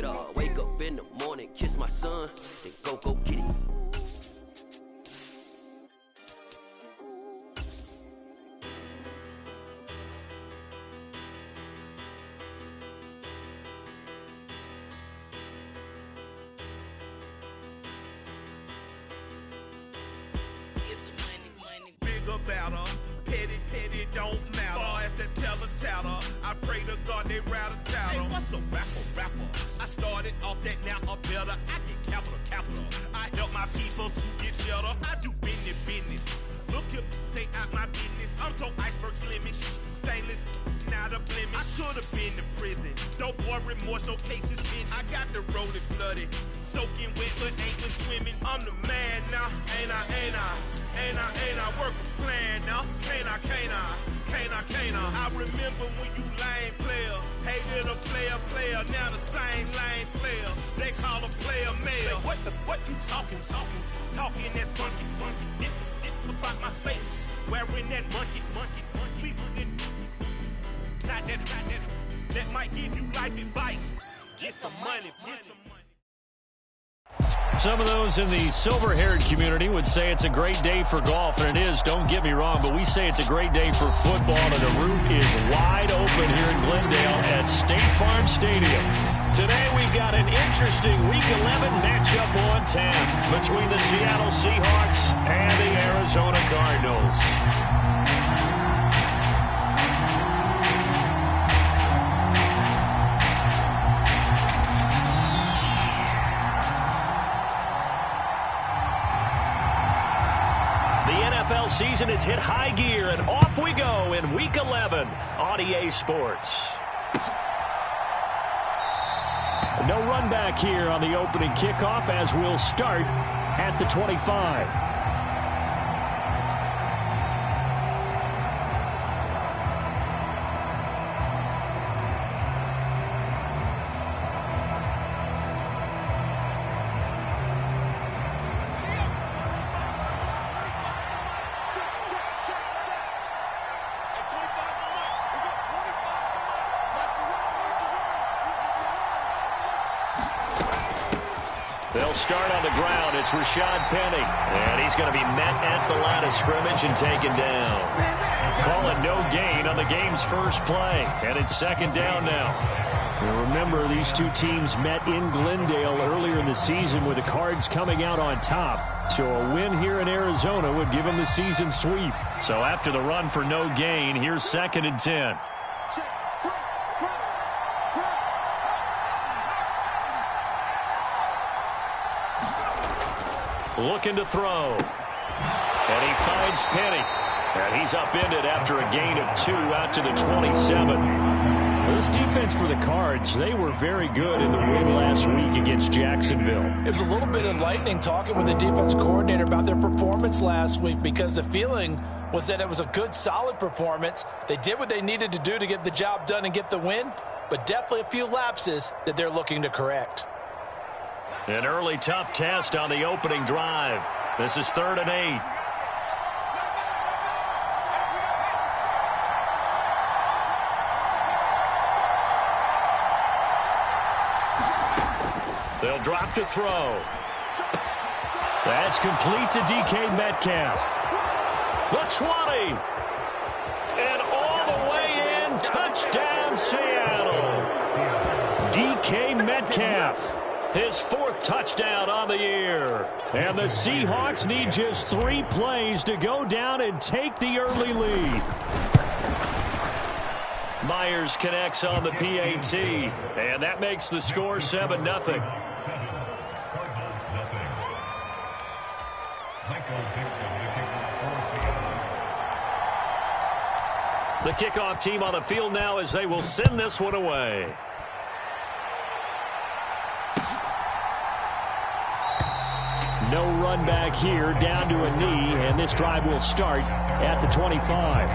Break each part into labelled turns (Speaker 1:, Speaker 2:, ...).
Speaker 1: it all. Wake up in the morning, kiss my son, then go get it.
Speaker 2: Better, petty, don't matter. Far as the teller, I pray to God they rattle tattle. Hey, what's a rapper? I started off that, now I'm better. I get capital. I help my people to get cheddar. I do business. Look here, stay out my business. I'm so iceberg slimish, stainless, not a blemish. I should've been to prison. No boy remorse, no cases binge. I got the road flooded, soaking wet, but ain't been swimming. I'm the man now, ain't I? Work a plan now, can't I? I remember when you lame player, hated a player, now the same lame player. They call a player mayor. What you talking that funky. It about my face, wearing that monkey. Not that might give you life advice. Get some money.
Speaker 3: Some of those in the silver-haired community would say it's a great day for golf, and it is, don't get me wrong, but we say it's a great day for football, and the roof is wide open here in Glendale at State Farm Stadium. Today we've got an interesting Week 11 matchup on tap between the Seattle Seahawks and the Arizona Cardinals. Season has hit high gear, and off we go in Week 11 on EA Sports. No run back here on the opening kickoff as we'll start at the 25. They'll start on the ground. It's Rashad Penny. And he's going to be met at the line of scrimmage and taken down. Calling no gain on the game's first play. And it's second down now. And remember, these two teams met in Glendale earlier in the season with the Cards coming out on top. So a win here in Arizona would give them the season sweep. So after the run for no gain, here's 2nd and 10. Looking to throw. And he finds Penny. And he's upended after a gain of 2 out to the 27. This defense for the Cards, they were very good in the win last week against Jacksonville.
Speaker 4: It was a little bit enlightening talking with the defense coordinator about their performance last week, because the feeling was that it was a good, solid performance. They did what they needed to do to get the job done and get the win, but definitely a few lapses that they're looking to correct.
Speaker 3: An early tough test on the opening drive. This is 3rd and 8. They'll drop to throw. That's complete to DK Metcalf. The 20. And all the way in. Touchdown, Seattle. DK Metcalf. His 4th touchdown on the year. And the Seahawks need just 3 plays to go down and take the early lead. Myers connects on the PAT. And that makes the score 7-0. The kickoff team on the field now as they will send this one away. No run back here, down to a knee, and this drive will start at the 25.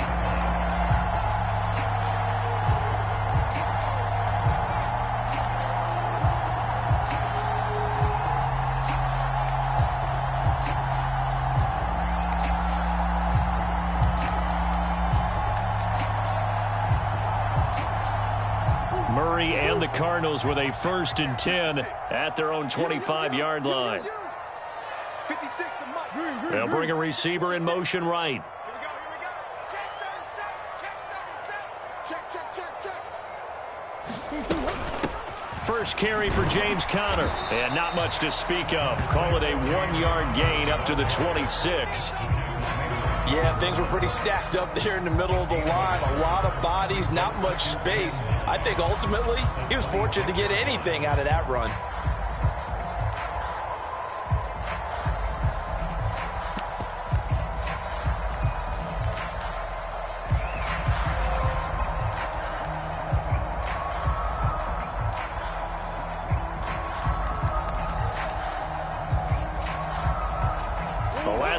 Speaker 3: Cardinals with a 1st and 10 at their own 25-yard line. They'll bring a receiver in motion right. First carry for James Conner, and not much to speak of. Call it a 1-yard gain up to the 26.
Speaker 4: Yeah, things were pretty stacked up there in the middle of the line. A lot of bodies, not much space. I think ultimately he was fortunate to get anything out of that run.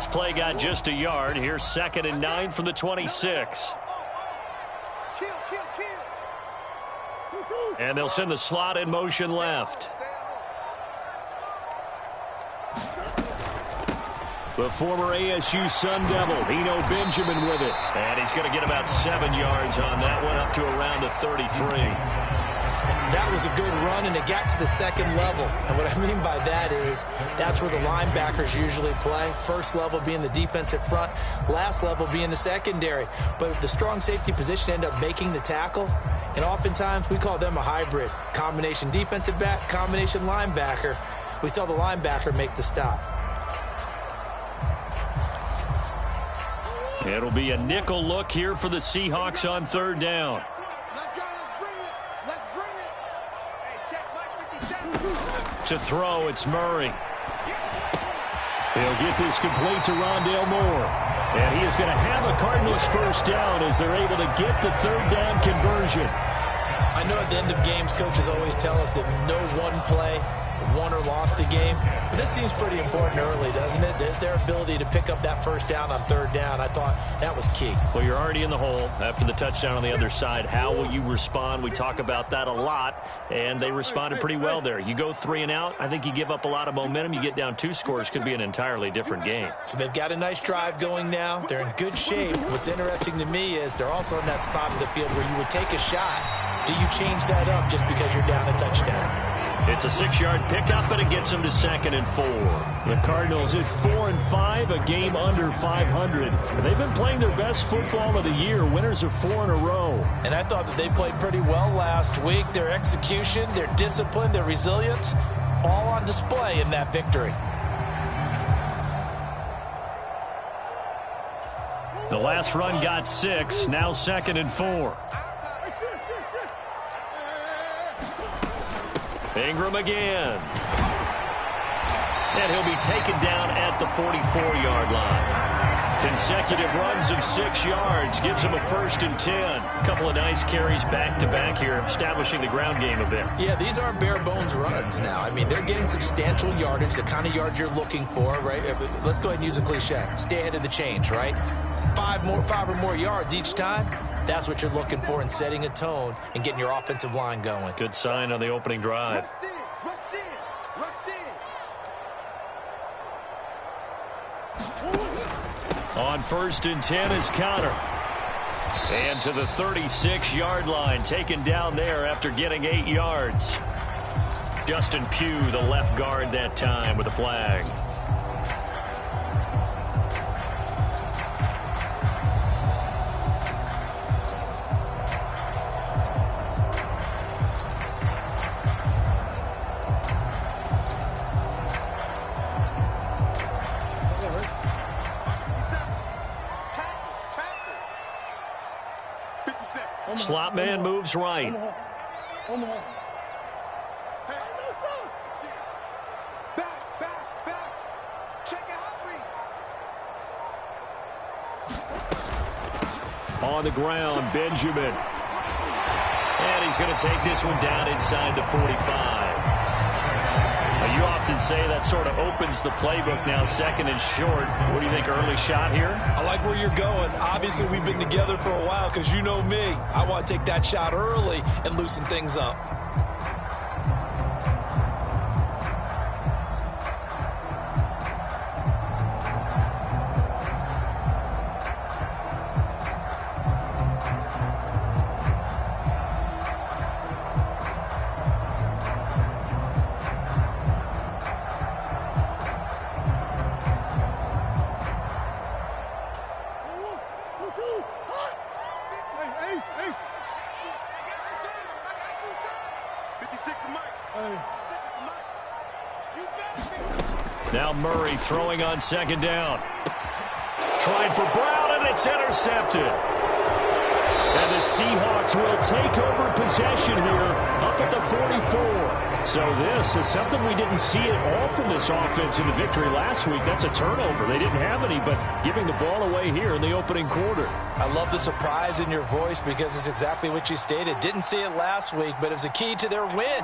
Speaker 3: Play got just a yard. Here's 2nd and 9 from the 26. And they'll send the slot in motion left. The former ASU Sun Devil, Eno Benjamin with it. And he's going to get about 7 yards on that one, up to around the 33.
Speaker 4: That was a good run, and it got to the 2nd level. And what I mean by that is that's where the linebackers usually play. First level being the defensive front, last level being the secondary. But the strong safety position ended up making the tackle, and oftentimes we call them a hybrid. Combination defensive back, combination linebacker. We saw the linebacker make the stop.
Speaker 3: It'll be a nickel look here for the Seahawks on 3rd down. To throw, it's Murray. He'll get this complete to Rondale Moore. And he is going to have a Cardinals 1st down as they're able to get the 3rd down conversion.
Speaker 4: I know at the end of games, coaches always tell us that no one play won or lost a game. But this seems pretty important early, doesn't it? Their ability to pick up that 1st down on 3rd down, I thought that was key.
Speaker 3: Well, you're already in the hole after the touchdown on the other side. How will you respond? We talk about that a lot, and they responded pretty well there. You go 3 and out, I think you give up a lot of momentum. You get down 2 scores, could be an entirely different game.
Speaker 4: So they've got a nice drive going now. They're in good shape. What's interesting to me is they're also in that spot of the field where you would take a shot. Do you change that up just because you're down a touchdown?
Speaker 3: It's a 6-yard pickup, and it gets them to 2nd and 4. The Cardinals at 4-5, a game under 500. They've been playing their best football of the year, winners of 4 in a row.
Speaker 4: And I thought that they played pretty well last week. Their execution, their discipline, their resilience, all on display in that victory.
Speaker 3: The last run got 6, now 2nd and 4. Ingram again. And he'll be taken down at the 44-yard line. Consecutive runs of 6 yards gives him a 1st and 10. A couple of nice carries back-to-back here, establishing the ground game a bit.
Speaker 4: Yeah, these aren't bare-bones runs now. I mean, they're getting substantial yardage, the kind of yards you're looking for, right? Let's go ahead and use a cliche. Stay ahead of the change, right? 5 or more yards each time. That's what you're looking for in setting a tone and getting your offensive line going.
Speaker 3: Good sign on the opening drive. On 1st and 10 is Conner. And to the 36-yard line, taken down there after getting 8 yards. Justin Pugh, the left guard that time with a flag. Slot man moves right. On the ground, Benjamin. And he's going to take this one down inside the 45. You often say that sort of opens the playbook now, 2nd and short. What do you think, early shot here?
Speaker 4: I like where you're going. Obviously, we've been together for a while because you know me. I want to take that shot early and loosen things up.
Speaker 3: Now Murray throwing on second down. Trying for Brown, and it's intercepted. And the Seahawks will take over possession here up at the 44. So this is something we didn't see at all from this offense in the victory last week. That's a turnover. They didn't have any, but giving the ball away here in the opening quarter.
Speaker 4: I love the surprise in your voice because it's exactly what you stated. Didn't see it last week, but it was a key to their win.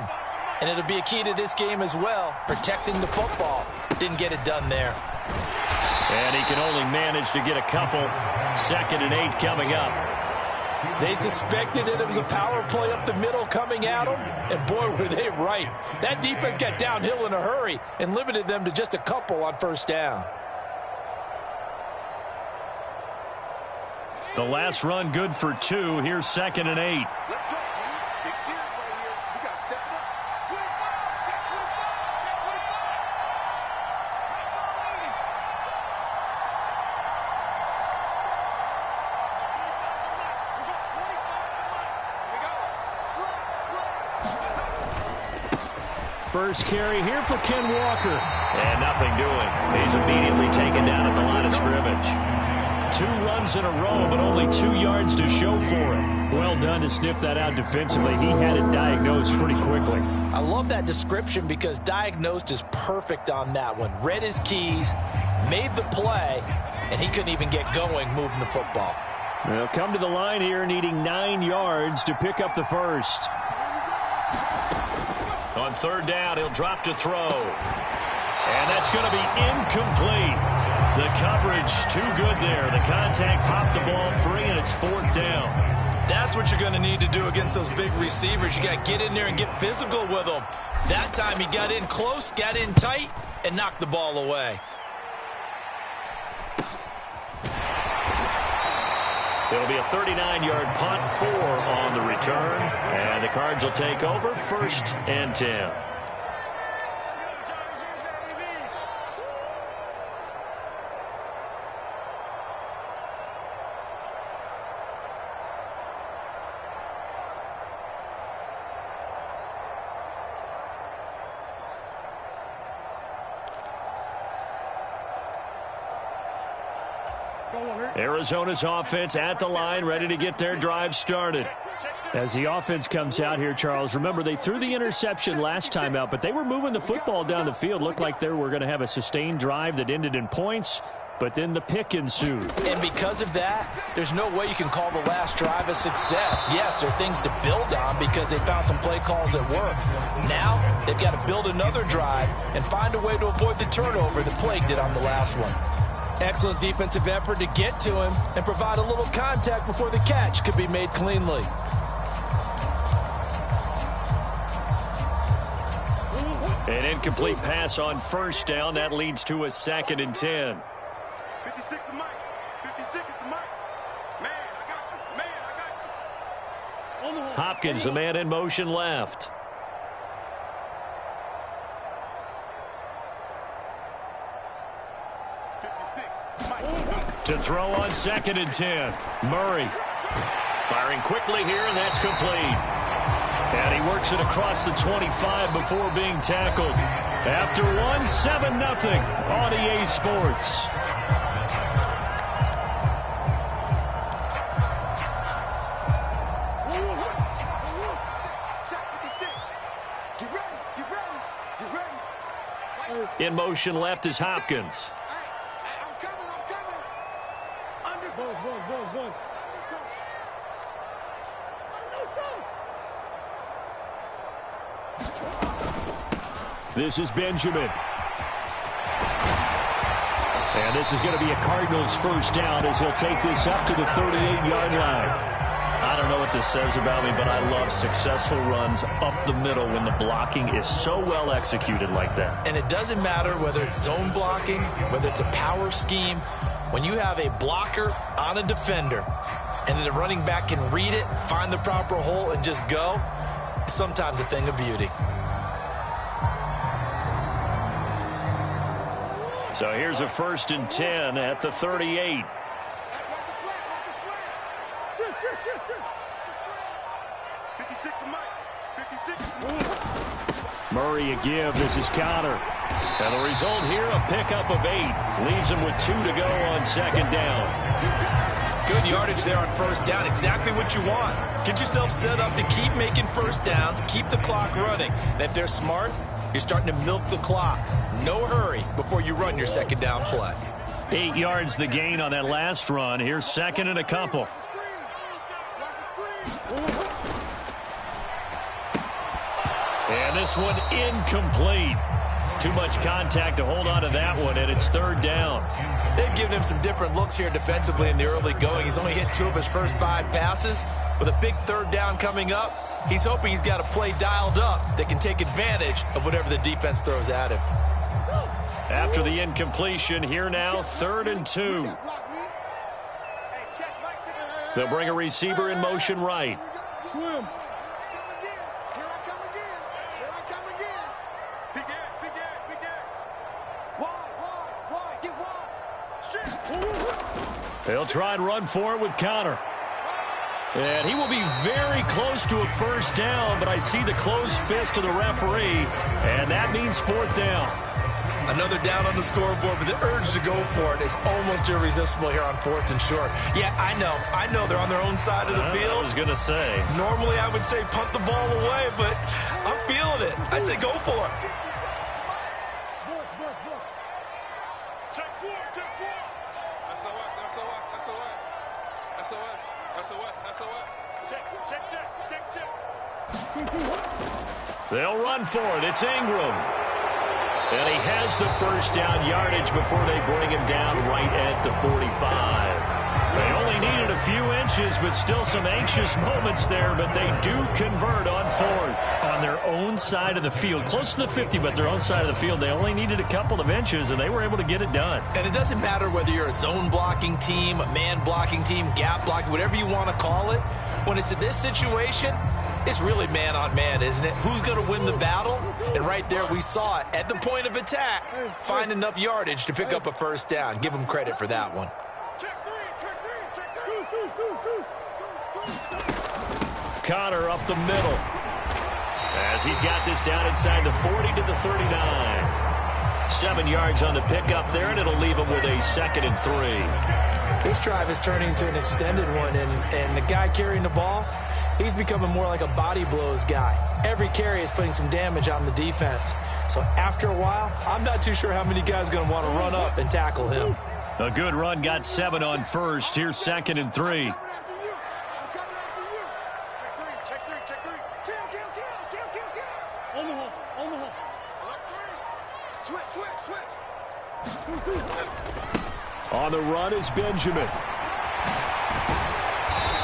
Speaker 4: And it'll be a key to this game as well, protecting the football. Didn't get it done there.
Speaker 3: And he can only manage to get a couple. 2nd and 8 coming up.
Speaker 4: They suspected that it was a power play up the middle coming at them, and boy, were they right. That defense got downhill in a hurry and limited them to just a couple on first down.
Speaker 3: The last run good for 2. Here's 2nd and 8.
Speaker 2: Let's go. Big series right here. We got to step it up.
Speaker 3: First carry here for Ken Walker. And nothing doing. He's immediately taken down at the line of scrimmage. 2 runs in a row, but only 2 yards to show for it. Well done to sniff that out defensively. He had it diagnosed pretty quickly.
Speaker 4: I love that description because diagnosed is perfect on that one. Read his keys, made the play, and he couldn't even get going moving the football.
Speaker 3: They'll come to the line here needing 9 yards to pick up the first. On 3rd down, he'll drop to throw. And that's going to be incomplete. The coverage too good there. The contact popped the ball free, and it's 4th down.
Speaker 4: That's what you're going to need to do against those big receivers. You got to get in there and get physical with them. That time he got in close, got in tight, and knocked the ball away.
Speaker 3: It'll be a 39-yard punt, 4 on the return. And the Cards will take over 1st and 10. Arizona's offense at the line, ready to get their drive started. As the offense comes out here, Charles, remember they threw the interception last time out, but they were moving the football down the field. Looked like they were going to have a sustained drive that ended in points, but then the pick ensued.
Speaker 4: And because of that, there's no way you can call the last drive a success. Yes, there are things to build on because they found some play calls that work. Now, they've got to build another drive and find a way to avoid the turnover that plagued it on the last one. Excellent defensive effort to get to him and provide a little contact before the catch could be made cleanly.
Speaker 3: An incomplete pass on 1st down. That leads to a 2nd and 10.
Speaker 2: 56 is Mike. 56 is the Mike. Man, I got you. Man, I got you.
Speaker 3: Hopkins, the man in motion left. To throw on 2nd and 10. Murray firing quickly here, and that's complete. And he works it across the 25 before being tackled. After 7-0 on EA Sports. In motion left is Hopkins. This is Benjamin. And this is going to be a Cardinals first down as he'll take this up to the 38-yard line. I don't know what this says about me, but I love successful runs up the middle when the blocking is so well executed like that.
Speaker 4: And it doesn't matter whether it's zone blocking, whether it's a power scheme. When you have a blocker on a defender and then the running back can read it, find the proper hole, and just go, it's sometimes a thing of beauty.
Speaker 3: So here's a 1st and 10 at the 38. Murray a give. This is Connor. And the result here, a pickup of 8. Leaves him with 2 to go on second down.
Speaker 4: Good yardage there on first down. Exactly what you want. Get yourself set up to keep making first downs, keep the clock running. And if they're smart, you're starting to milk the clock. No hurry before you run your second down play.
Speaker 3: 8 yards the gain on that last run. Here's second and a couple. And this one incomplete. Too much contact to hold on to that one, and it's third down.
Speaker 4: They've given him some different looks here defensively in the early going. He's only hit 2 of his first 5 passes. With a big third down coming up, he's hoping he's got a play dialed up that can take advantage of whatever the defense throws at him.
Speaker 3: After the incompletion, here now, 3rd and 2. They'll bring a receiver in motion right.
Speaker 2: Swim.
Speaker 3: They'll try and run for it with Connor. And he will be very close to a first down, but I see the closed fist of the referee, and that means 4th down.
Speaker 4: Another down on the scoreboard, but the urge to go for it is almost irresistible here on 4th and short. Yeah, I know they're on their own side of the field.
Speaker 3: I was going to say.
Speaker 4: Normally I would say punt the ball away, but I'm feeling it. I say go for it.
Speaker 2: Check 4. Check.
Speaker 3: They'll run for it. It's Ingram. And he has the first down yardage before they bring him down right at the 45. They only needed a few inches, but still some anxious moments there, but they do convert on 4th. On their own side of the field, close to the 50, but their own side of the field, they only needed a couple of inches, and they were able to get it done.
Speaker 4: And it doesn't matter whether you're a zone blocking team, a man blocking team, gap blocking, whatever you want to call it. When it's in this situation, it's really man on man, isn't it? Who's going to win the battle? And right there, we saw it. At the point of attack, find enough yardage to pick up a first down. Give them credit for that one.
Speaker 3: Connor up the middle as he's got this down inside the 40 to the 39. 7 yards on the pickup there, and it'll leave him with a 2nd and 3.
Speaker 4: This drive is turning into an extended one, and the guy carrying the ball, he's becoming more like a body blows guy. Every carry is putting some damage on the defense. So after a while, I'm not too sure how many guys are going to want to run up and tackle him.
Speaker 3: A good run, got 7 on first. Here's 2nd and 3. On the run is Benjamin.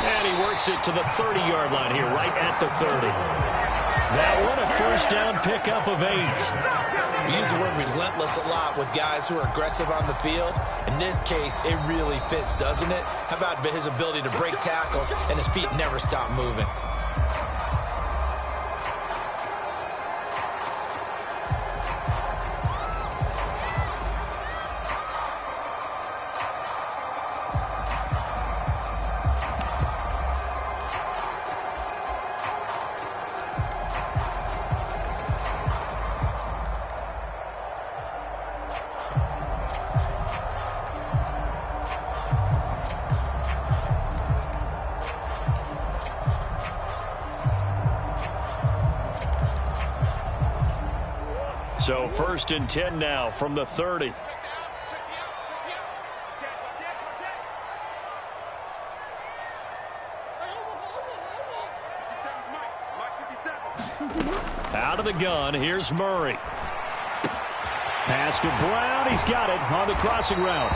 Speaker 3: And he works it to the 30-yard line here, right at the 30. That one, a first down pickup of 8.
Speaker 4: We use the word relentless a lot with guys who are aggressive on the field. In this case, it really fits, doesn't it? How about his ability to break tackles and his feet never stop moving?
Speaker 3: So 1st and 10 now from the 30. Out of the gun, here's Murray. Pass to Brown, he's got it on the crossing route.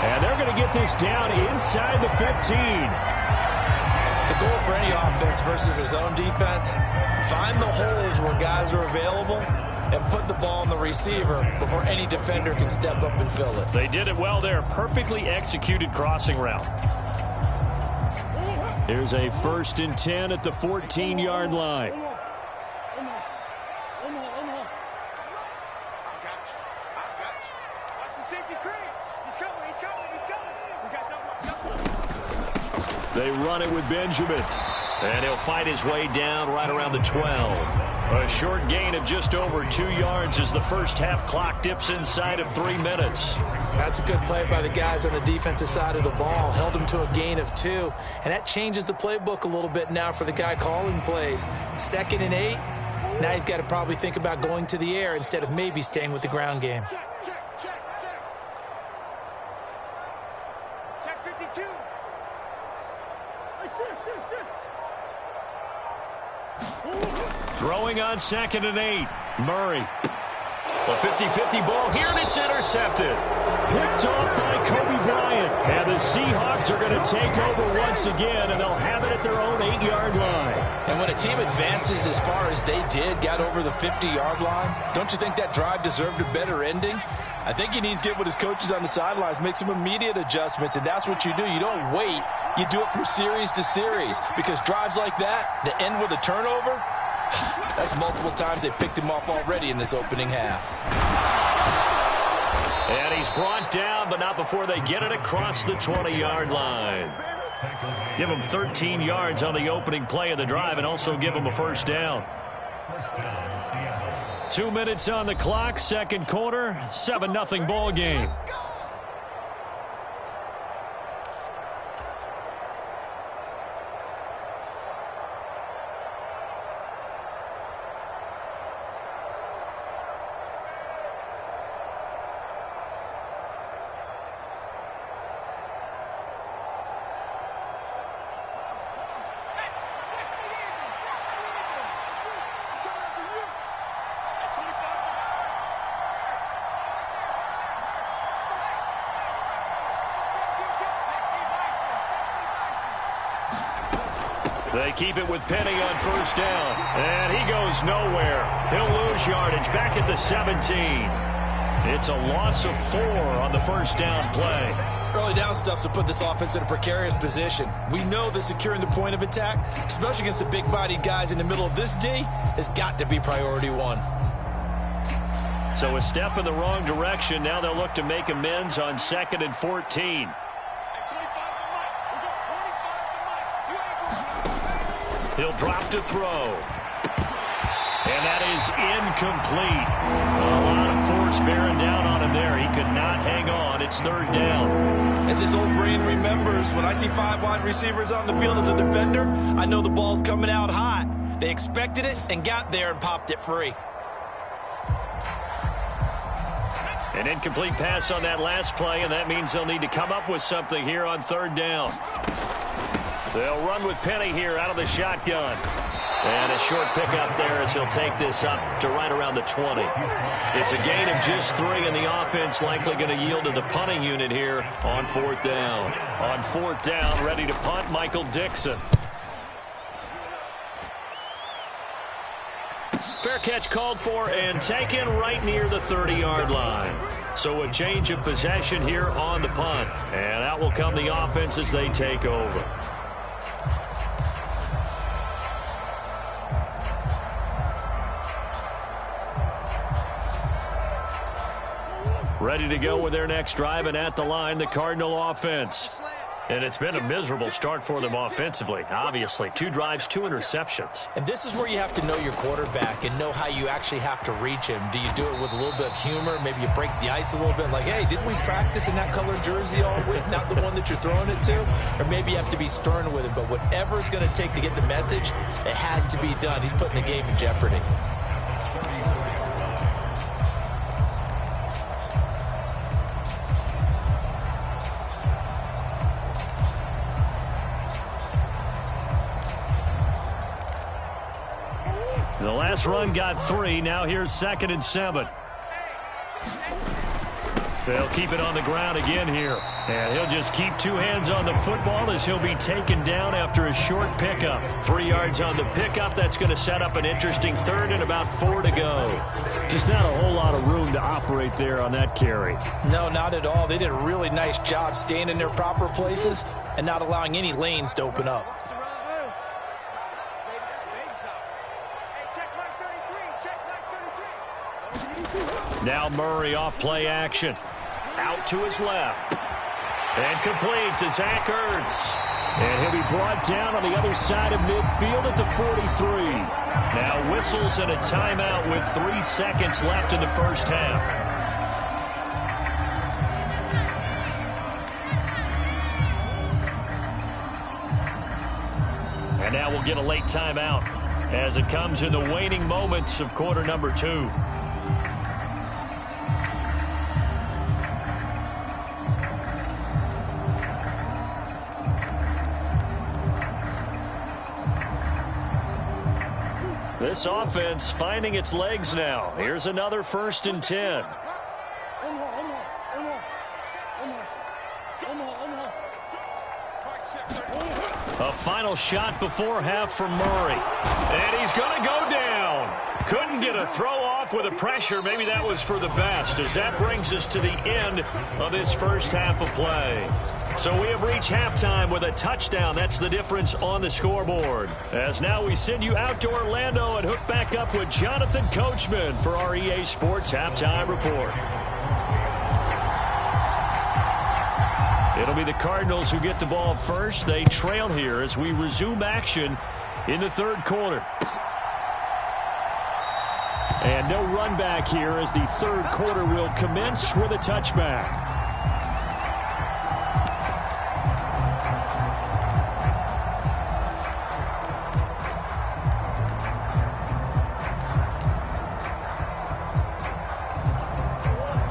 Speaker 3: And they're going to get this down inside the 15.
Speaker 4: The goal for any offense versus his own defense, find the holes where guys are available and put the ball on the receiver before any defender can step up and fill it.
Speaker 3: They did it well there. Perfectly executed crossing route. Here's a 1st and 10 at the 14-yard line. They run it with Benjamin. And he'll fight his way down right around the 12. A short gain of just over 2 yards as the first half clock dips inside of 3 minutes.
Speaker 4: That's a good play by the guys on the defensive side of the ball. Held him to a gain of 2. And that changes the playbook a little bit now for the guy calling plays. 2nd and 8. Now he's got to probably think about going to the air instead of maybe staying with the ground game.
Speaker 5: Check 52.
Speaker 3: Throwing on 2nd and 8. Murray. A 50-50 ball here, and it's intercepted. Picked off by Kobe Bryant. And the Seahawks are going to take over once again, and they'll have it at their own 8-yard line.
Speaker 4: And when a team advances as far as they did, got over the 50-yard line, don't you think that drive deserved a better ending? I think he needs to get with his coaches on the sidelines, make some immediate adjustments, and that's what you do. You don't wait. You do it from series to series, because drives like that end with a turnover, that's multiple times they picked him off already in this opening half.
Speaker 3: And he's brought down, but not before they get it across the 20-yard line. Give him 13 yards on the opening play of the drive and also give him a first down. 2 minutes on the clock, second quarter, 7-0 ball game. They keep it with Penny on first down. And he goes nowhere. He'll lose yardage back at the 17. It's a loss of 4 on the first down play.
Speaker 4: Early down stuff to put this offense in a precarious position. We know that securing the point of attack, especially against the big-bodied guys in the middle of this D, has got to be priority 1.
Speaker 3: So a step in the wrong direction. Now they'll look to make amends on 2nd and 14. He'll drop to throw. And that is incomplete. A lot of force bearing down on him there. He could not hang on. It's 3rd down.
Speaker 4: As his old brain remembers, when I see 5 wide receivers on the field as a defender, I know the ball's coming out hot. They expected it and got there and popped it free.
Speaker 3: An incomplete pass on that last play, and that means they'll need to come up with something here on 3rd down. They'll run with Penny here out of the shotgun. And a short pickup there as he'll take this up to right around the 20. It's a gain of just 3, and the offense likely going to yield to the punting unit here on 4th down. On 4th down, ready to punt, Michael Dixon. Fair catch called for and taken right near the 30-yard line. So a change of possession here on the punt. And out will come the offense as they take over. Ready to go with their next drive, and at the line, the Cardinal offense. And it's been a miserable start for them offensively, obviously. 2 drives, 2 interceptions.
Speaker 4: And this is where you have to know your quarterback and know how you actually have to reach him. Do you do it with a little bit of humor? Maybe you break the ice a little bit, like, hey, didn't we practice in that colored jersey all week, not the one that you're throwing it to? Or maybe you have to be stern with him. But whatever it's going to take to get the message, it has to be done. He's putting the game in jeopardy.
Speaker 3: The last run got 3. Now here's 2nd and 7. They'll keep it on the ground again here. And he'll just keep 2 hands on the football as he'll be taken down after a short pickup. 3 yards on the pickup. That's going to set up an interesting 3rd and about 4 to go. Just not a whole lot of room to operate there on that carry.
Speaker 4: No, not at all. They did a really nice job staying in their proper places and not allowing any lanes to open up.
Speaker 3: Now Murray off play action. Out to his left. And complete to Zach Ertz. And he'll be brought down on the other side of midfield at the 43. Now whistles and a timeout with 3 seconds left in the first half. And now we'll get a late timeout as it comes in the waning moments of quarter number 2. This offense finding its legs now. Here's another 1st and 10. A final shot before half from Murray. And he's going to go down. Couldn't get a throw off with the pressure. Maybe that was for the best, as that brings us to the end of this first half of play. So we have reached halftime with a touchdown. That's the difference on the scoreboard. As now we send you out to Orlando and hook back up with Jonathan Coachman for our EA Sports Halftime Report. It'll be the Cardinals who get the ball first. They trail here as we resume action in the 3rd quarter. And no run back here as the 3rd quarter will commence with a touchback.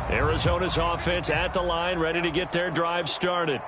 Speaker 3: Arizona's offense at the line, ready to get their drive started.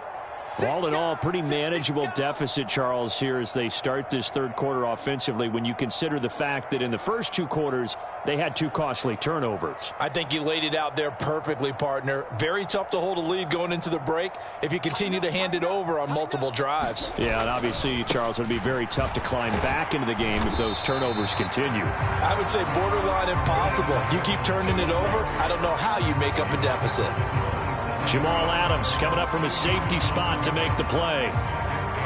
Speaker 3: All in all, pretty manageable deficit, Charles, here as they start this 3rd quarter offensively when you consider the fact that in the first 2 quarters, they had 2 costly turnovers.
Speaker 4: I think you laid it out there perfectly, partner. Very tough to hold a lead going into the break if you continue to hand it over on multiple drives.
Speaker 3: Yeah, and obviously, Charles, it would be very tough to climb back into the game if those turnovers continue.
Speaker 4: I would say borderline impossible. You keep turning it over, I don't know how you make up a deficit.
Speaker 3: Jamal Adams coming up from a safety spot to make the play.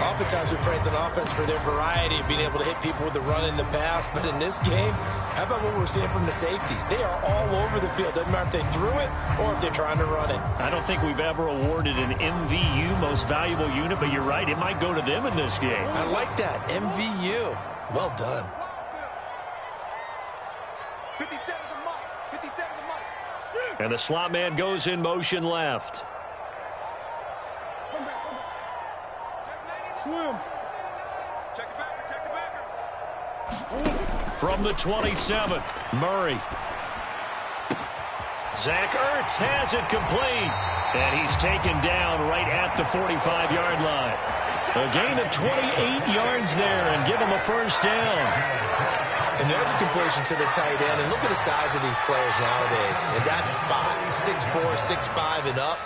Speaker 5: Oftentimes we praise an offense for their variety of being able to hit people with the run in the pass, but in this game, how about what we're seeing from the safeties? They are all over the field. Doesn't matter if they threw it or if they're trying to run it. I
Speaker 3: don't think we've ever awarded an MVU, most valuable unit, but you're right, it might go to them in this game.
Speaker 5: I like that, MVU. Well done.
Speaker 2: 57 to Mike. 57 to Mike.
Speaker 3: And the slot man goes in motion left.
Speaker 2: Swim. Check the backer, check the backer.
Speaker 3: From the 27, Murray. Zach Ertz has it complete. And he's taken down right at the 45-yard line. A gain of 28 yards there and give him a first down.
Speaker 5: And there's a completion to the tight end. And look at the size of these players nowadays. In that spot, 6'4", 6'5", and up.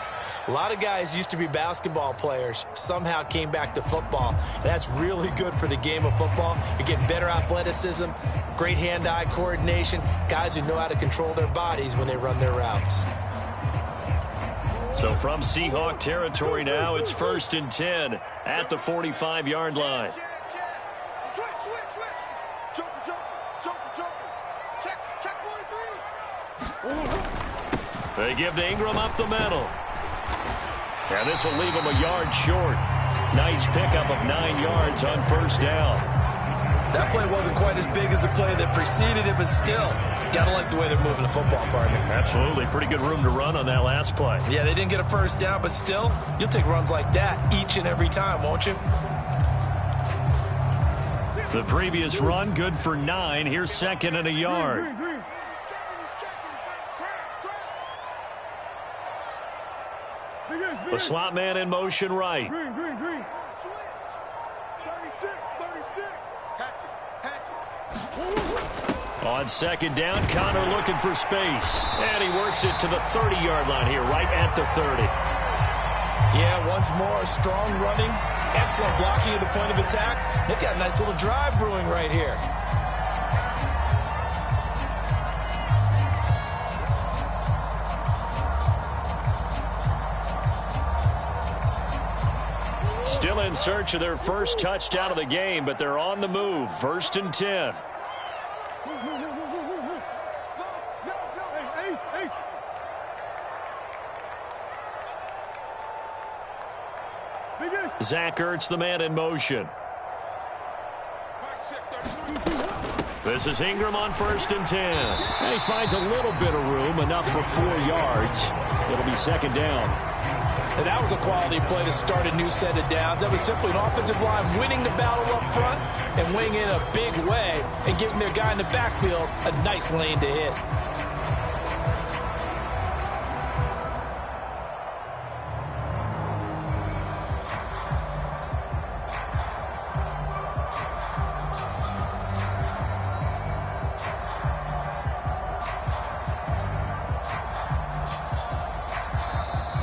Speaker 5: A lot of guys used to be basketball players, somehow came back to football. And that's really good for the game of football. You're getting better athleticism, great hand-eye coordination, guys who know how to control their bodies when they run their routes.
Speaker 3: So from Seahawk territory now, it's 1st and 10 at the 45-yard line. They give to Ingram up the middle. And this will leave him a yard short. Nice pickup of 9 yards on first down.
Speaker 5: That play wasn't quite as big as the play that preceded it, but still, gotta like the way they're moving the football, partner.
Speaker 3: Absolutely. Pretty good room to run on that last play.
Speaker 5: Yeah, they didn't get a first down, but still, you'll take runs like that each and every time, won't you?
Speaker 3: The previous run, good for 9. Here's 2nd and a yard. The slot man in motion right.
Speaker 2: Green. Switch. 36. Hatch it.
Speaker 3: On 2nd down, Connor looking for space. And he works it to the 30-yard line here, right at the 30.
Speaker 5: Yeah, once more, strong running, excellent blocking at the point of attack. They've got a nice little drive brewing right here.
Speaker 3: Still in search of their first touchdown of the game, but they're on the move. 1st and 10.
Speaker 2: Big Ace.
Speaker 3: Zach Ertz, the man in motion. This is Ingram on 1st and 10.
Speaker 6: And he finds a little bit of room, enough for 4 yards. It'll be 2nd down.
Speaker 4: And that was a quality play to start a new set of downs. That was simply an offensive line winning the battle up front and winning in a big way and giving their guy in the backfield a nice lane to hit.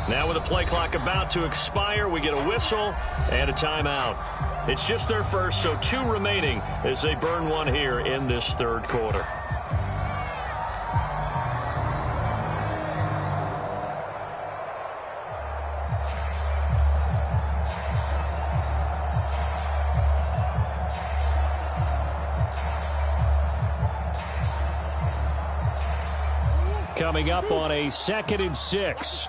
Speaker 3: Now with the play clock about to expire, we get a whistle and a timeout. It's just their first, so 2 remaining as they burn one here in this 3rd quarter.
Speaker 6: Coming up on a 2nd and 6.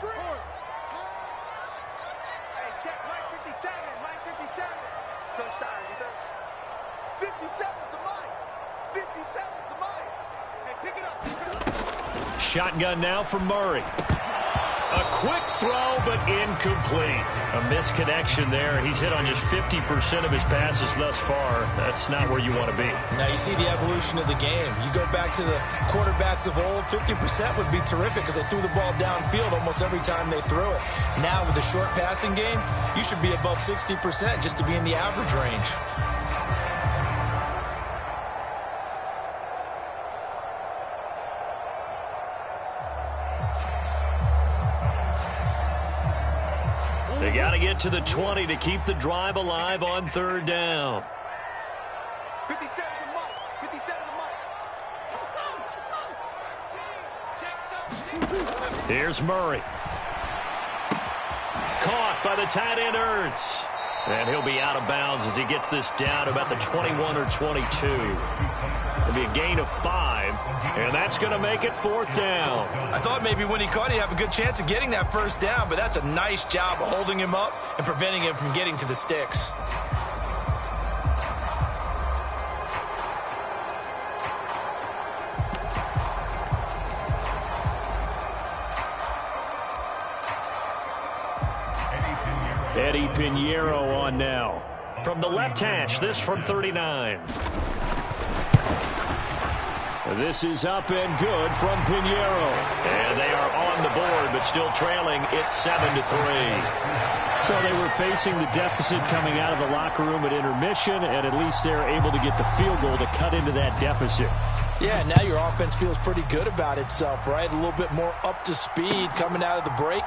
Speaker 3: Shotgun now for Murray. A quick throw, but incomplete. A misconnection there. He's hit on just 50% of his passes thus far. That's not where you want to be.
Speaker 5: Now you see the evolution of the game. You go back to the quarterbacks of old, 50% would be terrific because they threw the ball downfield almost every time they threw it. Now with the short passing game, you should be above 60% just to be in the average range.
Speaker 3: They got to get to the 20 to keep the drive alive on 3rd down.
Speaker 2: 57 to Mike. 57 to Mike.
Speaker 3: Here's Murray. Caught by the tight end Ertz. And he'll be out of bounds as he gets this down to about the 21 or 22. It'll be a gain of 5, and that's going to make it 4th down.
Speaker 5: I thought maybe when he caught it, he'd have a good chance of getting that 1st down, but that's a nice job of holding him up and preventing him from getting to the sticks.
Speaker 6: Eddie Pinheiro on now.
Speaker 3: From the left hash, this from 39.
Speaker 6: This is up and good from Pinheiro.
Speaker 3: And they are on the board, but still trailing. It's 7-3.
Speaker 6: So they were facing the deficit coming out of the locker room at intermission, and at least they're able to get the field goal to cut into that deficit.
Speaker 4: Yeah, now your offense feels pretty good about itself, right? A little bit more up to speed coming out of the break.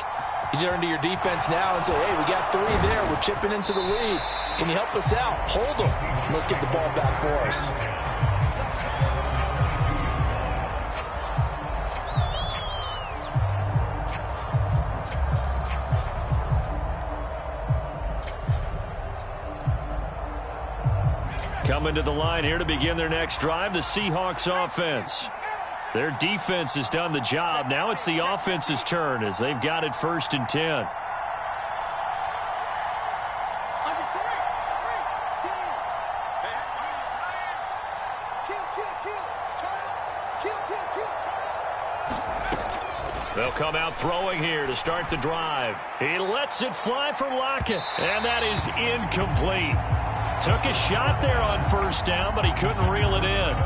Speaker 4: You turn to your defense now and say, hey, we got 3 there. We're chipping into the lead. Can you help us out? Hold them. And let's get the ball back for us.
Speaker 3: Coming to the line here to begin their next drive, the Seahawks offense. Their defense has done the job. Now it's the offense's turn as they've got it 1st and 10. They'll come out throwing here to start the drive. He lets it fly for Lockett, and that is incomplete. Took a shot there on 1st down, but he couldn't reel it in.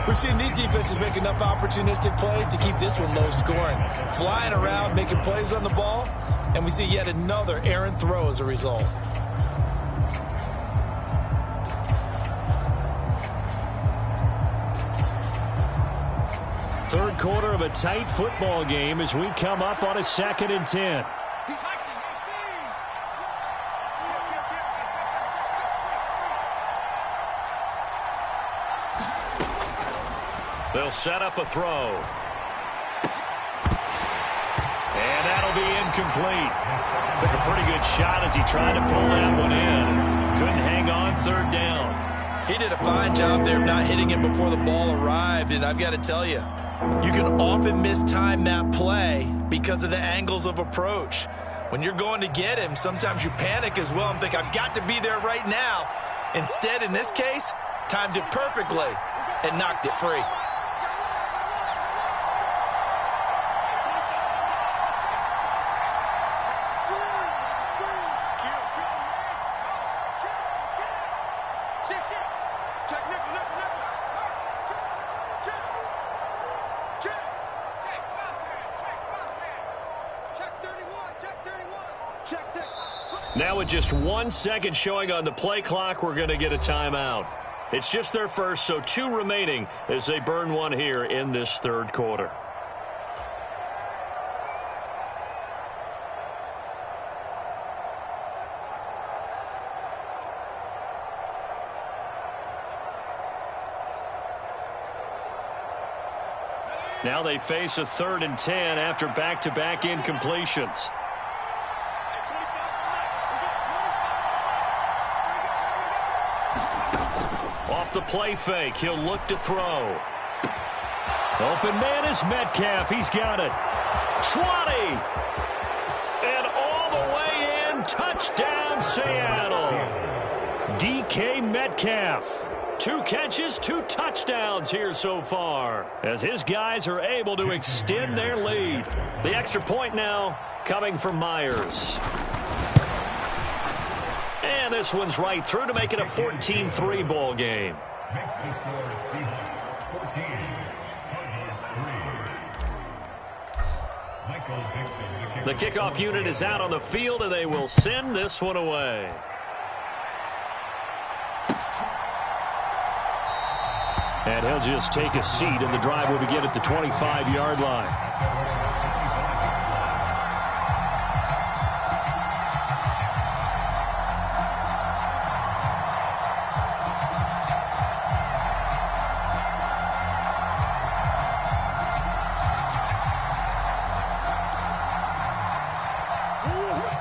Speaker 5: We've seen these defenses make enough opportunistic plays to keep this one low scoring. Flying around, making plays on the ball, and we see yet another errant throw as a result.
Speaker 6: Third quarter of a tight football game as we come up on a 2nd and 10.
Speaker 3: They'll set up a throw. And that'll be incomplete. Took a pretty good shot as he tried to pull that one in. Couldn't hang on 3rd down.
Speaker 5: He did a fine job there of not hitting it before the ball arrived, and I've got to tell you, you can often mistime that play because of the angles of approach. When you're going to get him, sometimes you panic as well and think, I've got to be there right now. Instead, in this case, timed it perfectly and knocked it free.
Speaker 6: Now with just 1 second showing on the play clock, we're going to get a timeout. It's just their first, so 2 remaining as they burn one here in this third quarter. Now they face a 3rd and 10 after back-to-back incompletions. Off the play fake, he'll look to throw. Open man is Metcalf. He's got it. 20. And all the way in. Touchdown, Seattle. DK Metcalf. 2 catches, 2 touchdowns here so far, as his guys are able to extend their lead. The extra point now coming from Myers. And this one's right through to make it a 14-3 ball game. The kickoff unit is out on the field, and they will send this one away. And he'll just take a seat, and the drive will begin at the 25-yard line.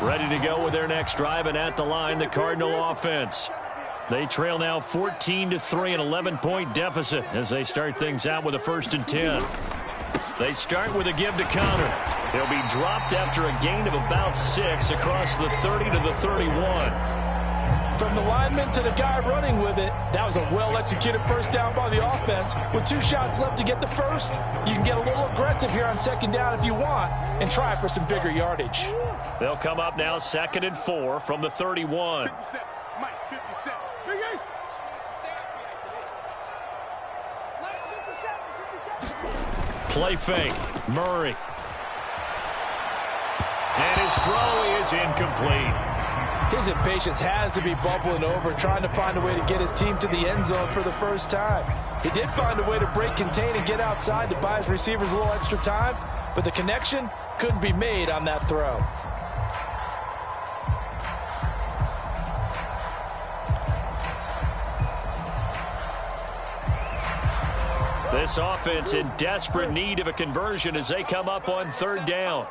Speaker 6: Ready to go with their next drive, and at the line, the Cardinal offense. They trail now 14-3, an 11-point deficit as they start things out with a 1st and 10. They start with a give to Connor. He'll be dropped after a gain of about 6 across the 30 to the 31.
Speaker 4: From the lineman to the guy running with it, that was a well-executed first down by the offense. With 2 shots left to get the first, you can get a little aggressive here on 2nd down if you want and try for some bigger yardage.
Speaker 6: They'll come up now 2nd and 4 from the 31.
Speaker 2: 57. Mike, 57.
Speaker 6: Play fake. Murray. And his throw is incomplete.
Speaker 4: His impatience has to be bubbling over, trying to find a way to get his team to the end zone for the first time. He did find a way to break, contain, and get outside to buy his receivers a little extra time, but the connection couldn't be made on that throw.
Speaker 6: This offense in desperate need of a conversion as they come up on 3rd down.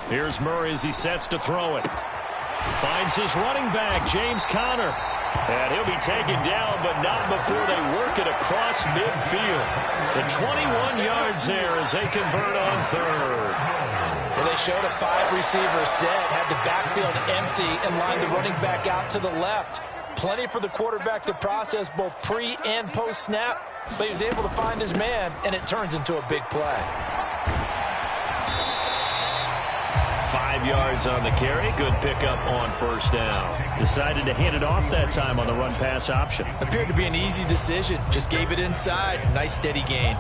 Speaker 6: Here's Murray as he sets to throw it. Finds his running back, James Conner. And he'll be taken down, but not before they work it across midfield. The 21 yards there as they convert on 3rd.
Speaker 4: Well, they showed a 5-receiver set, had the backfield empty, and lined the running back out to the left. Plenty for the quarterback to process both pre- and post-snap, but he was able to find his man, and it turns into a big play.
Speaker 6: 5 yards on the carry. Good pickup on 1st down. Decided to hand it off that time on the run-pass option.
Speaker 5: Appeared to be an easy decision. Just gave it inside. Nice steady gain.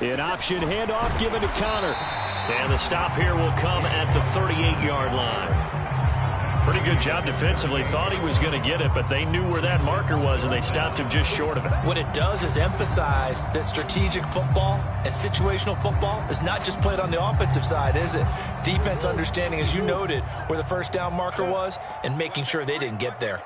Speaker 6: An option handoff given to Connor. And the stop here will come at the 38-yard line. Pretty good job defensively. Thought he was going to get it, but they knew where that marker was, and they stopped him just short of it.
Speaker 5: What it does is emphasize that strategic football and situational football is not just played on the offensive side, is it? Defense understanding, as you noted, where the 1st down marker was and making sure they didn't get there.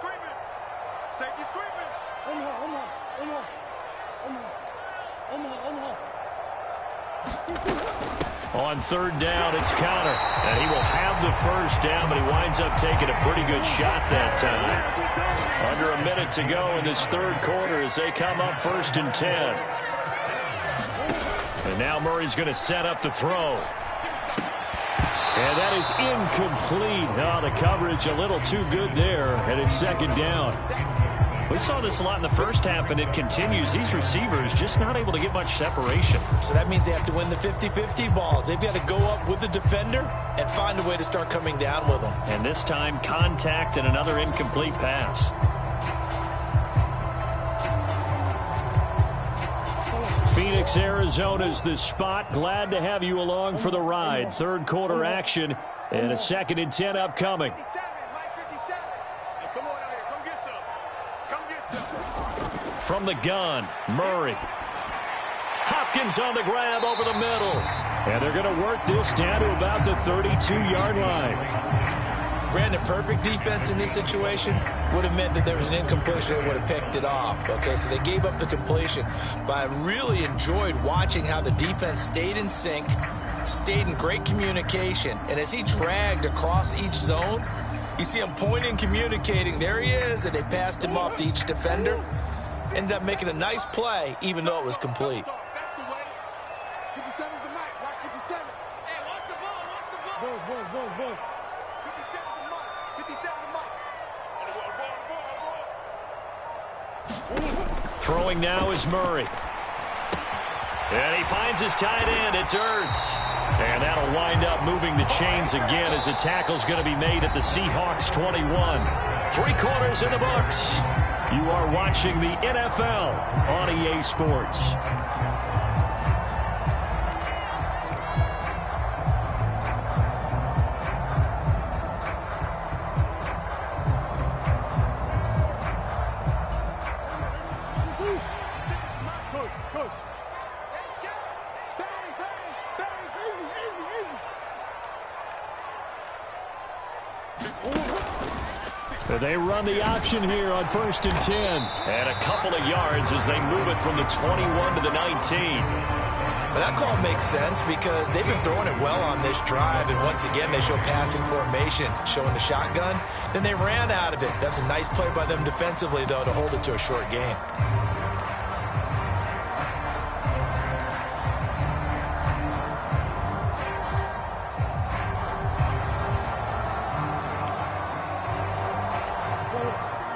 Speaker 3: On third down, it's Connor. And he will have the first down, but he winds up taking a pretty good shot that time. Under a minute to go in this third quarter as they come up 1st and 10. And now Murray's going to set up the throw. And that is incomplete. Oh, the coverage a little too good there, and it's 2nd down. We saw this a lot in the first half, and it continues. These receivers just not able to get much separation.
Speaker 5: So that means they have to win the 50-50 balls. They've got to go up with the defender and find a way to start coming down with them.
Speaker 3: And this time, contact and another incomplete pass. Phoenix, Arizona's the spot. Glad to have you along for the ride. Third quarter action and a 2nd and 10 upcoming. From the gun, Murray. Hopkins on the grab over the middle. And they're going to work this down to about the 32-yard line.
Speaker 5: Brandon, perfect defense in this situation would have meant that there was an incompletion that would have picked it off. Okay, so they gave up the completion. But I really enjoyed watching how the defense stayed in sync, stayed in great communication. And as he dragged across each zone, you see him pointing, communicating. There he is, and they passed him off to each defender. Ended up making a nice play, even though it was complete.
Speaker 2: That's the way. 57's the mic. Watch 57. Hey, watch the ball. Watch the ball. Boom. 57's the mic. 57's the mic.
Speaker 3: Throwing now is Murray. And he finds his tight end. It's Ertz. And that'll wind up moving the chains again as the tackle's going to be made at the Seahawks 21. 3 quarters in the books. You are watching the NFL on EA Sports. They run the option here on 1st and 10. And a couple of yards as they move it from the 21 to the 19.
Speaker 5: But that call makes sense because they've been throwing it well on this drive. And once again, they show passing formation, showing the shotgun. Then they ran out of it. That's a nice play by them defensively, though, to hold it to a short gain.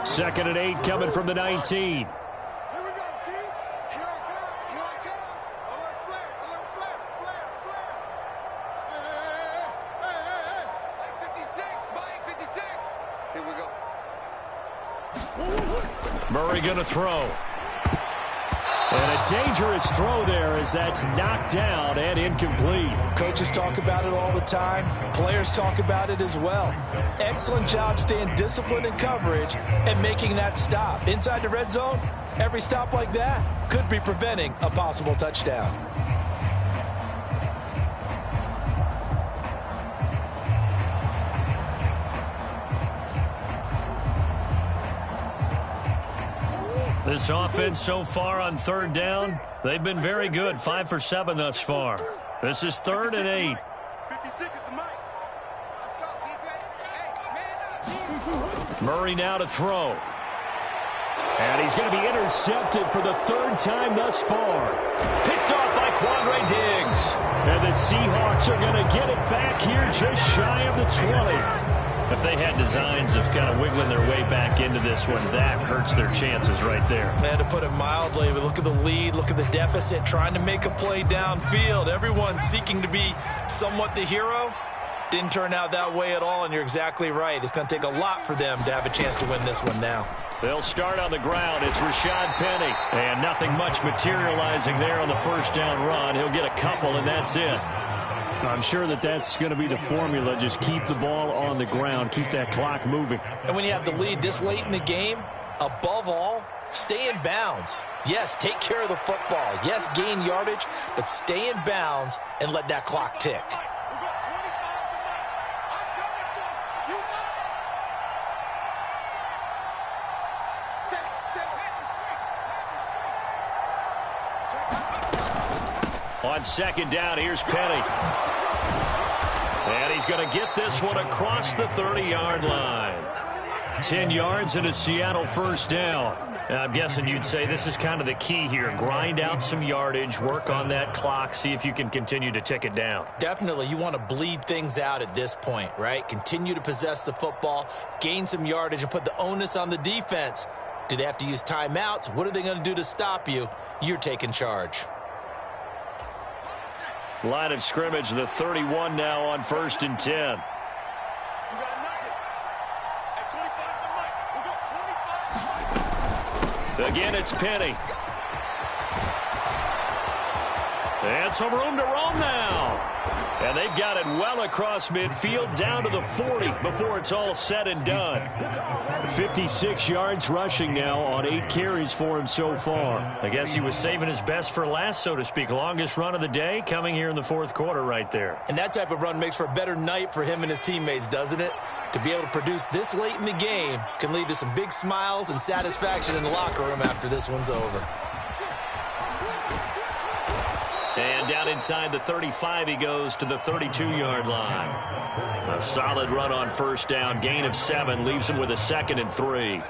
Speaker 3: Second and 8 coming from the 19.
Speaker 2: Here we go, T. Here I come. Alert flare. Hey. Mike 56. Here we go.
Speaker 3: Murray going to throw. And a dangerous throw there as that's knocked down and incomplete.
Speaker 4: Coaches talk about it all the time. Players talk about it as well. Excellent job staying disciplined in coverage and making that stop. Inside the red zone, every stop like that could be preventing a possible touchdown.
Speaker 3: This offense so far on third down, they've been very good. 5 for 7 thus far. This is 3rd and 8.
Speaker 2: 56 is the mic. Let's go, defense. Hey, man up.
Speaker 3: Murray now to throw. And he's going to be intercepted for the 3rd time thus far. Picked off by Quandre Diggs. And the Seahawks are going to get it back here just shy of the 20. If they had designs of kind of wiggling their way back into this one, that hurts their chances right there.
Speaker 5: They had to put it mildly, but look at the lead, look at the deficit, trying to make a play downfield. Everyone seeking to be somewhat the hero. Didn't turn out that way at all, and you're exactly right. It's going to take a lot for them to have a chance to win this one now.
Speaker 3: They'll start on the ground. It's Rashad Penny. And nothing much materializing there on the first down run. He'll get a couple, and that's it. I'm sure that that's going to be the formula. Just keep the ball on the ground. Keep that clock moving.
Speaker 5: And when you have the lead this late in the game, above all, stay in bounds. Yes, take care of the football. Yes, gain yardage, but stay in bounds and let that clock tick.
Speaker 3: On second down, here's Penny. And he's going to get this one across the 30-yard line. 10 yards and a Seattle first down. I'm guessing you'd say this is kind of the key here. Grind out some yardage, work on that clock, see if you can continue to tick it down.
Speaker 5: Definitely. You want to bleed things out at this point, right? Continue to possess the football, gain some yardage, and put the onus on the defense. Do they have to use timeouts? What are they going to do to stop you? You're taking charge.
Speaker 3: Line of scrimmage, the 31 now on 1st and 10. Again, it's Penny. And some room to roam now. And they've got it well across midfield down to the 40 before it's all said and done. 56 yards rushing now on 8 carries for him so far. I guess he was saving his best for last, so to speak. Longest run of the day coming here in the 4th quarter right there.
Speaker 5: And that type of run makes for a better night for him and his teammates, doesn't it? To be able to produce this late in the game can lead to some big smiles and satisfaction in the locker room after this one's over.
Speaker 3: And down inside the 35, he goes to the 32-yard line. A solid run on first down. Gain of 7 leaves him with a 2nd and 3.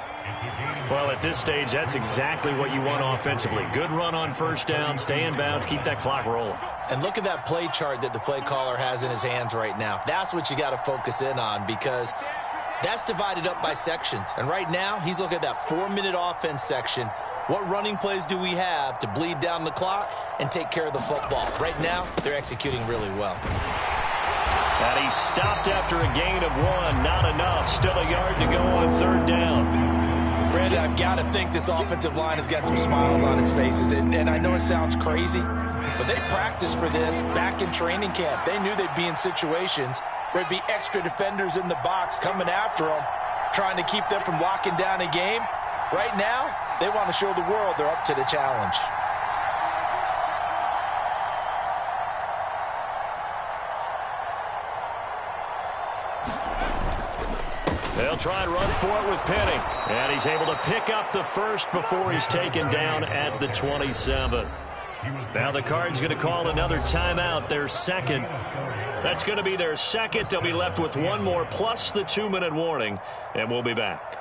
Speaker 3: Well, at this stage, that's exactly what you want offensively. Good run on first down, stay in bounds, keep that clock rolling.
Speaker 5: And look at that play chart that the play caller has in his hands right now. That's what you got to focus in on, because that's divided up by sections. And right now, he's looking at that 4-minute offense section. What running plays do we have to bleed down the clock and take care of the football? Right now, they're executing really well.
Speaker 3: And he stopped after a gain of 1. Not enough. Still a yard to go on 3rd down.
Speaker 4: Brandon, I've got to think this offensive line has got some smiles on its faces. And I know it sounds crazy, but they practiced for this back in training camp. They knew they'd be in situations where there'd be extra defenders in the box coming after them, trying to keep them from locking down a game. Right now, they want to show the world they're up to the challenge.
Speaker 3: They'll try and run for it with Penny. And he's able to pick up the first before he's taken down at the 27. Now the Cards going to call another timeout, their 2nd. That's going to be their 2nd. They'll be left with 1 more plus the 2-minute warning, and we'll be back.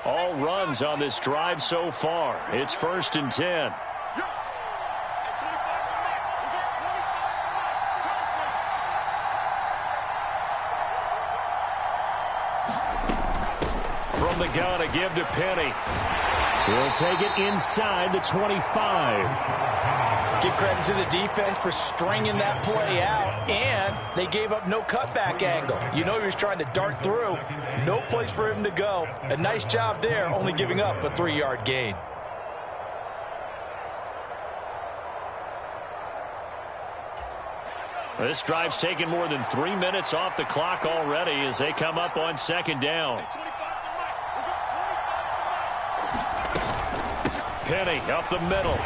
Speaker 3: All runs on this drive so far. It's 1st and 10. From the gun, a give to Penny. He'll take it inside the 25.
Speaker 4: Give credit to the defense for stringing that play out, and they gave up no cutback angle. You know he was trying to dart through. No place for him to go. A nice job there, only giving up a 3-yard gain.
Speaker 3: This drive's taken more than 3 minutes off the clock already as they come up on 2nd down. Penny up the middle.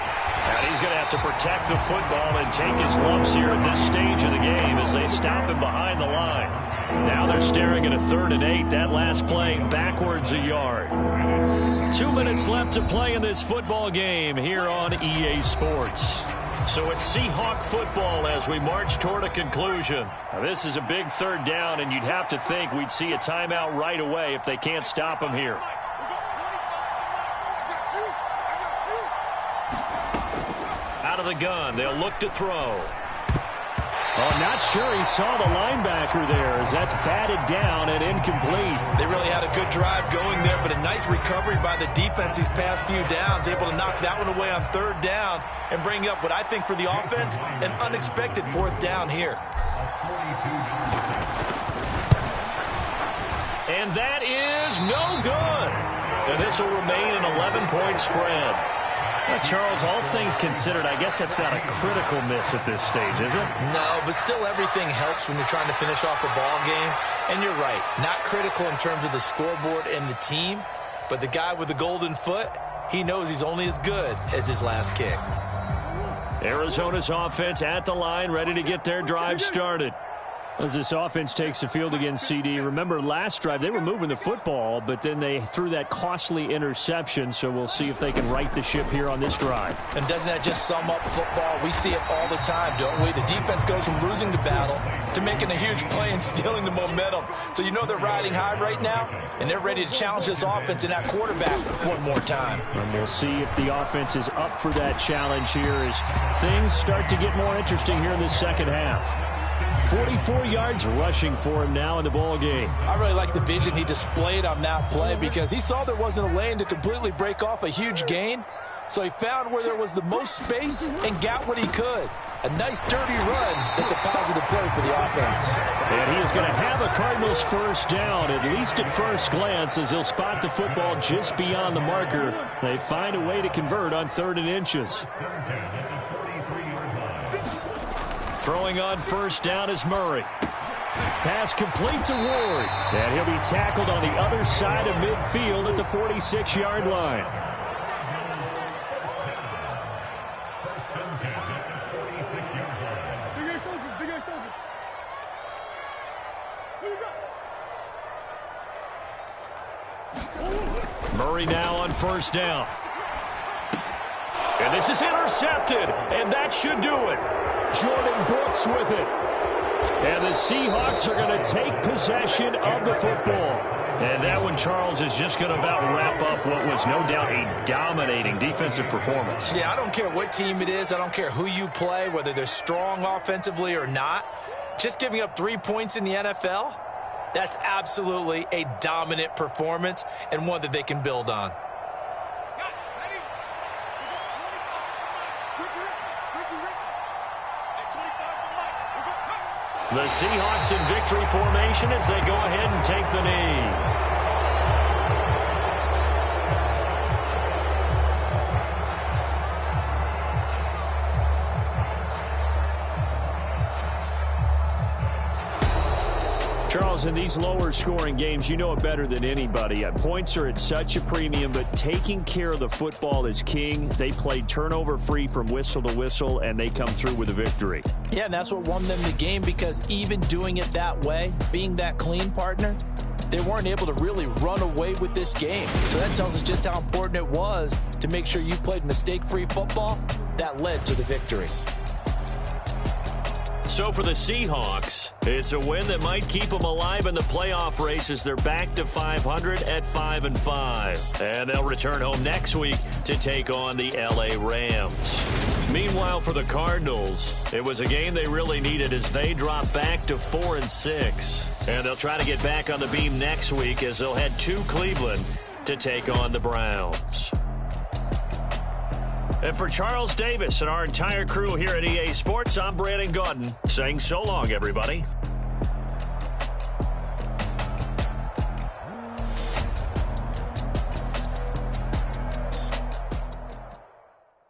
Speaker 3: And he's going to have to protect the football and take his lumps here at this stage of the game as they stop him behind the line. Now they're staring at a 3rd and 8. That last play backwards a yard. 2 minutes left to play in this football game here on EA Sports. So it's Seahawk football as we march toward a conclusion. Now this is a big 3rd down, and you'd have to think we'd see a timeout right away if they can't stop him here. Out of the gun, they'll look to throw. Oh, not sure he saw the linebacker there as that's batted down and incomplete.
Speaker 5: They really had a good drive going there, but a nice recovery by the defense these past few downs, able to knock that one away on 3rd down and bring up what I think for the offense, an unexpected 4th down here.
Speaker 3: And that is no good. And this will remain an 11-point spread. Charles, all things considered, I guess that's not a critical miss at this stage, is it?
Speaker 5: No, but still everything helps when you're trying to finish off a ball game. And you're right, not critical in terms of the scoreboard and the team, but the guy with the golden foot, he knows he's only as good as his last kick.
Speaker 3: Arizona's offense at the line, ready to get their drive started. As this offense takes the field against CD, remember last drive they were moving the football, but then they threw that costly interception, so we'll see if they can right the ship here on this drive.
Speaker 4: And doesn't that just sum up football? We see it all the time, don't we? The defense goes from losing the battle to making a huge play and stealing the momentum. So you know they're riding high right now, and they're ready to challenge this offense and that quarterback one more time.
Speaker 3: And we'll see if the offense is up for that challenge here as things start to get more interesting here in the second half. 44 yards rushing for him now in the ball game.
Speaker 4: I really like the vision he displayed on that play because he saw there wasn't a lane to completely break off a huge gain. So he found where there was the most space and got what he could. A nice dirty run. That's a positive play for the offense.
Speaker 3: And he is going to have a Cardinals first down, at least at first glance, as he'll spot the football just beyond the marker. They find a way to convert on 3rd and inches. Throwing on first down is Murray. Pass complete to Ward. And he'll be tackled on the other side of midfield at the 46-yard line. Murray now on first down. And this is intercepted, and that should do it. Jordan Brooks with it. And the Seahawks are going to take possession of the football. And that one, Charles, is just going to about wrap up what was no doubt a dominating defensive performance.
Speaker 5: Yeah, I don't care what team it is. I don't care who you play, whether they're strong offensively or not. Just giving up 3 points in the NFL, that's absolutely a dominant performance and one that they can build on.
Speaker 3: The Seahawks in victory formation as they go ahead and take the knee. Charles, in these lower scoring games, you know it better than anybody. Points are at such a premium, but taking care of the football is king. They played turnover free from whistle to whistle, and they come through with a victory.
Speaker 4: Yeah, and that's what won them the game, because even doing it that way, being that clean partner, they weren't able to really run away with this game. So that tells us just how important it was to make sure you played mistake-free football. That led to the victory.
Speaker 3: So for the Seahawks, it's a win that might keep them alive in the playoff race as they're back to 500 at 5-5. And they'll return home next week to take on the LA Rams. Meanwhile, for the Cardinals, it was a game they really needed as they drop back to 4-6. And they'll try to get back on the beam next week as they'll head to Cleveland to take on the Browns. And for Charles Davis and our entire crew here at EA Sports, I'm Brandon Gaudin saying so long, everybody.